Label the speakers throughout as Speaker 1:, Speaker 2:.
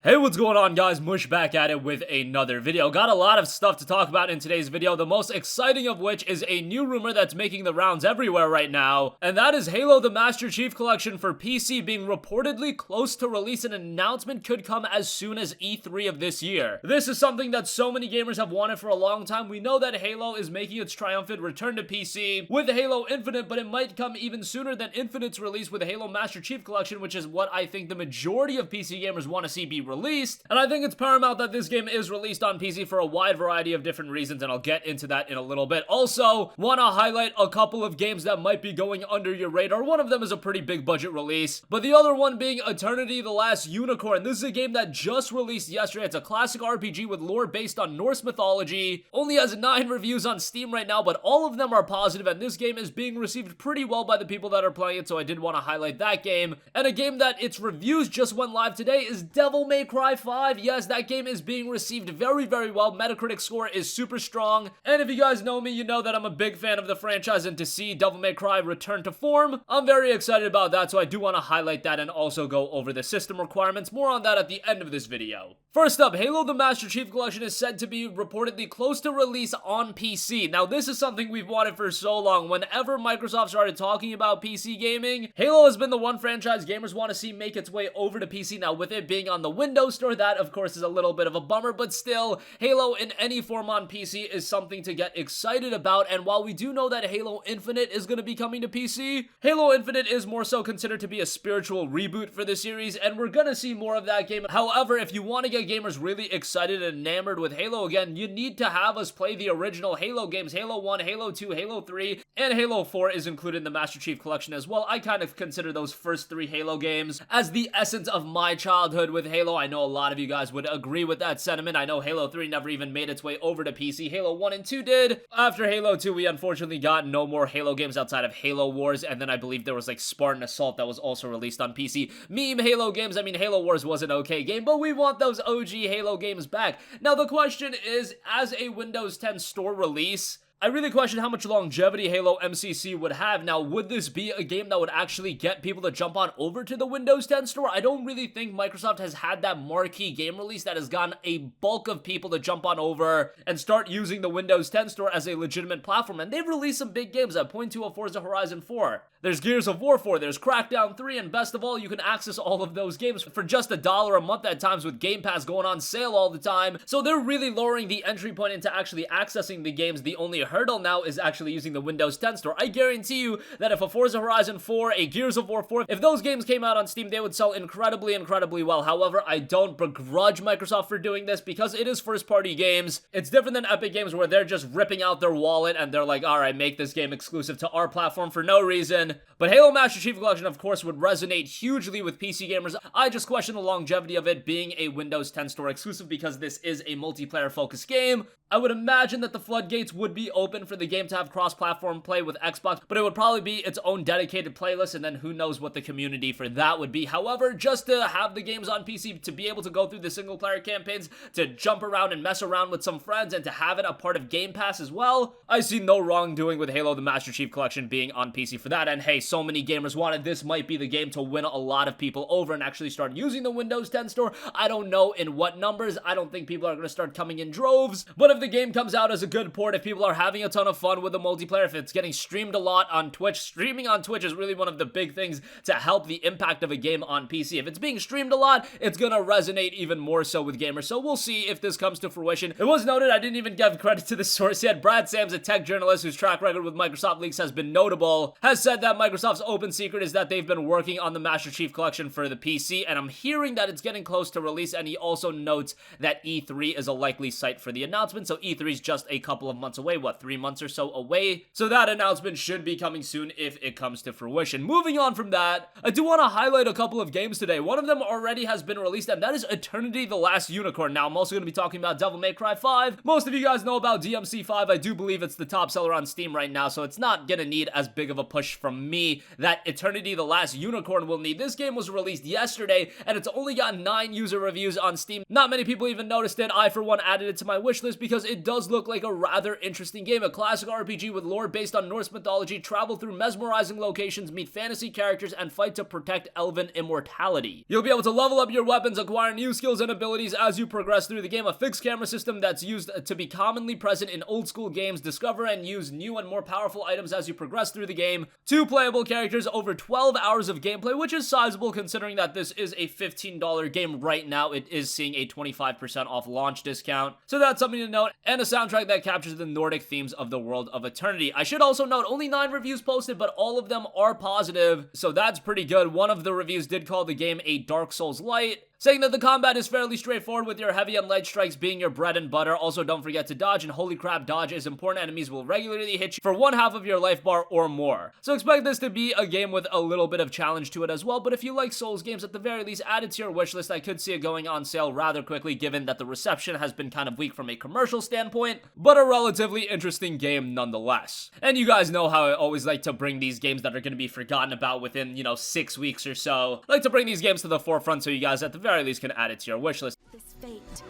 Speaker 1: Hey, what's going on, guys? Mush back at it with another video. Got a lot of stuff to talk about in today's video, the most exciting of which is a new rumor that's making the rounds everywhere right now, and that is Halo the Master Chief Collection for PC being reportedly close to release. An announcement could come as soon as E3 of this year. This is something that so many gamers have wanted for a long time. We know that Halo is making its triumphant return to PC with Halo Infinite, but it might come even sooner than Infinite's release with the Halo Master Chief Collection, which is what I think the majority of PC gamers want to see be released, and I think it's paramount that this game is released on PC for a wide variety of different reasons, and I'll get into that in a little bit. Also, want to highlight a couple of games that might be going under your radar. One of them is a pretty big budget release, but the other one being Eternity: The Last Unicorn. This is a game that just released yesterday. It's a classic RPG with lore based on Norse mythology. Only has 9 reviews on Steam right now, but all of them are positive, and this game is being received pretty well by the people that are playing it, so I did want to highlight that game. And a game that its reviews just went live today is Devil May Cry 5. Yes, that game is being received very, very well. Metacritic score is super strong, and if you guys know me, you know that I'm a big fan of the franchise, and to see Devil May Cry return to form, I'm very excited about that, so I do want to highlight that and also go over the system requirements. More on that at the end of this video. First up, Halo the Master Chief Collection is said to be reportedly close to release on PC. Now, this is something we've wanted for so long. Whenever Microsoft started talking about PC gaming, Halo has been the one franchise gamers want to see make its way over to PC. Now, with it being on the Windows Store, that of course is a little bit of a bummer, but still, Halo in any form on PC is something to get excited about. And while we do know that Halo Infinite is going to be coming to PC, Halo Infinite is more so considered to be a spiritual reboot for the series, and we're gonna see more of that game. However, if you want to get gamers really excited and enamored with Halo again, you need to have us play the original Halo games. Halo 1, Halo 2, Halo 3, and Halo 4 is included in the Master Chief Collection as well. I kind of consider those first 3 Halo games as the essence of my childhood with Halo. I know a lot of you guys would agree with that sentiment. I know Halo 3 never even made its way over to PC. Halo 1 and 2 did. After Halo 2, we unfortunately got no more Halo games outside of Halo Wars, and then I believe there was like Spartan Assault that was also released on PC. Meme Halo games, I mean, Halo Wars was an okay game, but we want those OG Halo games back. Now, the question is, as a Windows 10 store release, I really question how much longevity Halo MCC would have. Now, would this be a game that would actually get people to jump on over to the Windows 10 store? I don't really think Microsoft has had that marquee game release that has gotten a bulk of people to jump on over and start using the Windows 10 store as a legitimate platform. And they've released some big games. At point 2 of Forza Horizon 4. There's Gears of War 4, there's Crackdown 3, and best of all, you can access all of those games for just $1 a month at times, with Game Pass going on sale all the time. So they're really lowering the entry point into actually accessing the games. The only hurdle now is actually using the Windows 10 store. I guarantee you that if a Forza Horizon 4, a Gears of War 4, if those games came out on Steam, they would sell incredibly, incredibly well. However, I don't begrudge Microsoft for doing this because it is first-party games. It's different than Epic Games where they're just ripping out their wallet and they're like, alright, make this game exclusive to our platform for no reason. But Halo Master Chief Collection, of course, would resonate hugely with PC gamers. I just question the longevity of it being a Windows 10 store exclusive because this is a multiplayer-focused game. I would imagine that the floodgates would be open for the game to have cross-platform play with Xbox, but it would probably be its own dedicated playlist, and then who knows what the community for that would be. However, just to have the games on PC, to be able to go through the single-player campaigns, to jump around and mess around with some friends, and to have it a part of Game Pass as well, I see no wrongdoing with Halo the Master Chief Collection being on PC for that. And hey, so many gamers wanted this might be the game to win a lot of people over and actually start using the Windows 10 store. I don't know in what numbers. I don't think people are going to start coming in droves, but if the game comes out as a good port, if people are having a ton of fun with the multiplayer, if it's getting streamed a lot on Twitch, streaming on Twitch is really one of the big things to help the impact of a game on PC. If it's being streamed a lot, it's gonna resonate even more so with gamers. So we'll see if this comes to fruition. It was noted, I didn't even give credit to the source yet, Brad Sams, a tech journalist whose track record with Microsoft leaks has been notable, has said that Microsoft's open secret is that they've been working on the Master Chief Collection for the PC, and I'm hearing that it's getting close to release. And he also notes that E3 is a likely site for the announcement. So E3 is just a couple of months away, what, 3 months or so away? So that announcement should be coming soon if it comes to fruition. Moving on from that, I do want to highlight a couple of games today. One of them already has been released, and that is Eternity: The Last Unicorn. Now, I'm also going to be talking about Devil May Cry 5. Most of you guys know about DMC5. I do believe it's the top seller on Steam right now, so it's not going to need as big of a push from me that Eternity: The Last Unicorn will need. This game was released yesterday, and it's only got 9 user reviews on Steam. Not many people even noticed it. I, for one, added it to my wish list because it does look like a rather interesting game, a classic RPG with lore based on Norse mythology, travel through mesmerizing locations, meet fantasy characters, and fight to protect elven immortality. You'll be able to level up your weapons, acquire new skills and abilities as you progress through the game, a fixed camera system that's used to be commonly present in old school games, discover and use new and more powerful items as you progress through the game, 2 playable characters, over 12 hours of gameplay, which is sizable considering that this is a $15 game right now. It is seeing a 25% off launch discount, so that's something to note, and a soundtrack that captures the Nordic themes of the World of Eternity. I should also note, only 9 reviews posted, but all of them are positive, so that's pretty good. One of the reviews did call the game a Dark Souls light, saying that the combat is fairly straightforward with your heavy and light strikes being your bread and butter. Also, don't forget to dodge, and holy crap, dodge is important. Enemies will regularly hit you for 1/2 of your life bar or more. So expect this to be a game with a little bit of challenge to it as well, but if you like Souls games, at the very least, add it to your wishlist. I could see it going on sale rather quickly given that the reception has been kind of weak from a commercial standpoint, but a relatively interesting game nonetheless. And you guys know how I always like to bring these games that are going to be forgotten about within, 6 weeks or so. I like to bring these games to the forefront so you guys at the very least can add it to your wish list.
Speaker 2: This fate.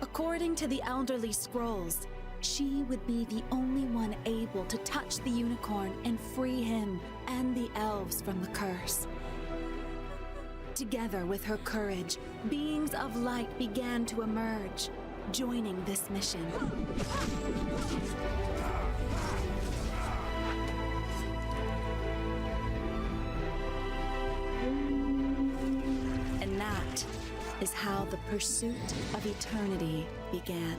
Speaker 2: According to the elderly scrolls, she would be the only one able to touch the unicorn and free him and the elves from the curse. Together with her courage, beings of light began to emerge, joining this mission. That is how the pursuit of eternity began.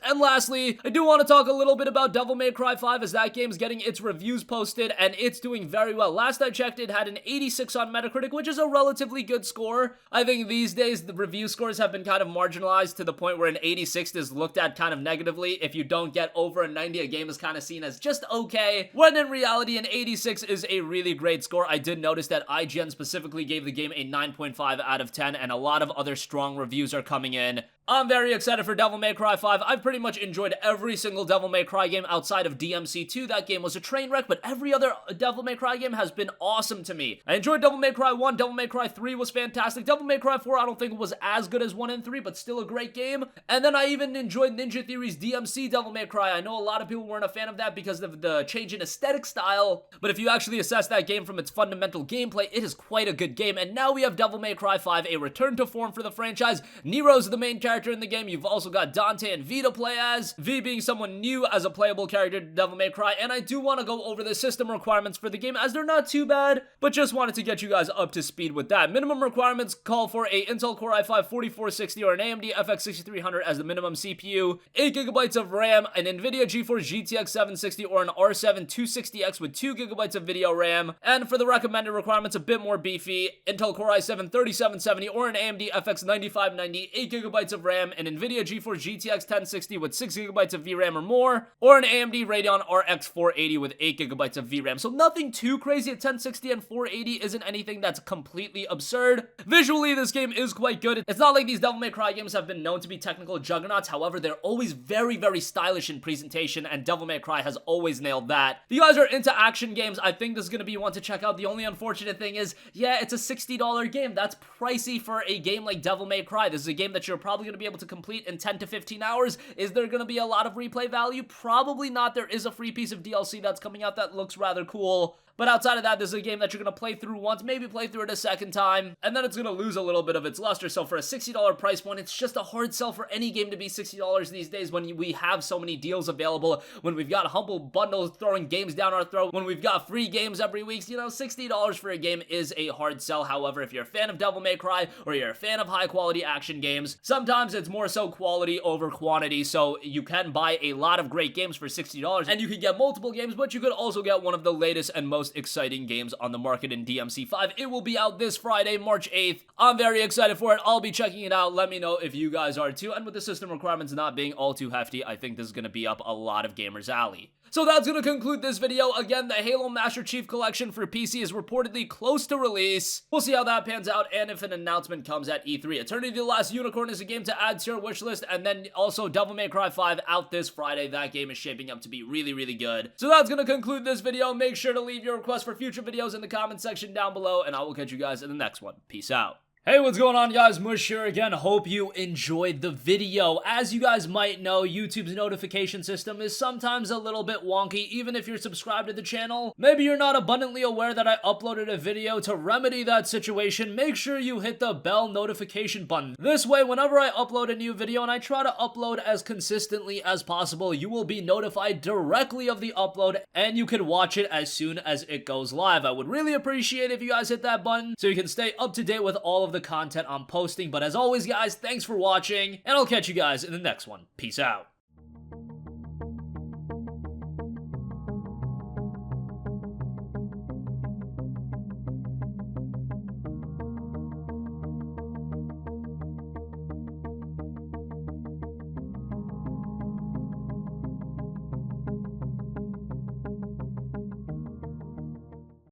Speaker 1: And lastly, I do want to talk a little bit about Devil May Cry 5 as that game's getting its reviews posted and it's doing very well. Last I checked, it had an 86 on Metacritic, which is a relatively good score. I think these days the review scores have been kind of marginalized to the point where an 86 is looked at kind of negatively. If you don't get over a 90, a game is kind of seen as just okay, when in reality an 86 is a really great score. I did notice that IGN specifically gave the game a 9.5 out of 10 and a lot of other strong reviews are coming in. I'm very excited for Devil May Cry 5. I've pretty much enjoyed every single Devil May Cry game outside of DMC 2. That game was a train wreck, but every other Devil May Cry game has been awesome to me. I enjoyed Devil May Cry 1. Devil May Cry 3 was fantastic. Devil May Cry 4 I don't think was as good as 1 and 3, but still a great game. And then I even enjoyed Ninja Theory's DMC Devil May Cry. I know a lot of people weren't a fan of that because of the change in aesthetic style, but if you actually assess that game from its fundamental gameplay, it is quite a good game. And now we have Devil May Cry 5, a return to form for the franchise. Nero's the main character in the game. You've also got Dante and V to play as, V being someone new as a playable character to Devil May Cry, and I do want to go over the system requirements for the game as they're not too bad, but just wanted to get you guys up to speed with that. Minimum requirements call for a Intel Core i5-4460 or an AMD FX 6300 as the minimum CPU, 8GB of RAM, an NVIDIA GeForce GTX 760 or an R7 260X with 2GB of video RAM, and for the recommended requirements a bit more beefy, Intel Core i7-3770 or an AMD FX 9590, 8GB of RAM, an NVIDIA GeForce GTX 1060 with 6GB of VRAM or more, or an AMD Radeon RX 480 with 8GB of VRAM. So nothing too crazy. At 1060 and 480 isn't anything that's completely absurd. Visually, this game is quite good. It's not like these Devil May Cry games have been known to be technical juggernauts. However, they're always very, very stylish in presentation, and Devil May Cry has always nailed that. If you guys are into action games, I think this is going to be one to check out. The only unfortunate thing is, yeah, it's a $60 game. That's pricey for a game like Devil May Cry. This is a game that you're probably going to be able to complete in 10 to 15 hours. Is there going to be a lot of replay value? Probably not. There is a free piece of DLC that's coming out that looks rather cool. But outside of that, this is a game that you're going to play through once, maybe play through it a second time, and then it's going to lose a little bit of its luster. So for a $60 price point, it's just a hard sell for any game to be $60 these days when we have so many deals available, when we've got humble bundles throwing games down our throat, when we've got free games every week. $60 for a game is a hard sell. However, if you're a fan of Devil May Cry or you're a fan of high quality action games, sometimes it's more so quality over quantity. So you can buy a lot of great games for $60 and you can get multiple games, but you could also get one of the latest and most exciting games on the market in DMC 5. It will be out this Friday, March 8th. I'm very excited for it. I'll be checking it out. Let me know if you guys are too. And with the system requirements not being all too hefty, I think this is going to be up a lot of gamers' alley. So that's going to conclude this video. Again, the Halo Master Chief Collection for PC is reportedly close to release. We'll see how that pans out and if an announcement comes at E3. Eternity: The Last Unicorn is a game to add to your wishlist, and then also Devil May Cry 5 out this Friday. That game is shaping up to be really, really good. So that's going to conclude this video. Make sure to leave your requests for future videos in the comment section down below, and I will catch you guys in the next one. Peace out. Hey, what's going on, guys? Mush here again. Hope you enjoyed the video. As you guys might know, YouTube's notification system is sometimes a little bit wonky, even if you're subscribed to the channel. Maybe you're not abundantly aware that I uploaded a video. To remedy that situation, make sure you hit the bell notification button. This way, whenever I upload a new video, and I try to upload as consistently as possible, you will be notified directly of the upload, and you can watch it as soon as it goes live. I would really appreciate if you guys hit that button so you can stay up to date with all of the content I'm posting. But as always, guys, thanks for watching, and I'll catch you guys in the next one. Peace out.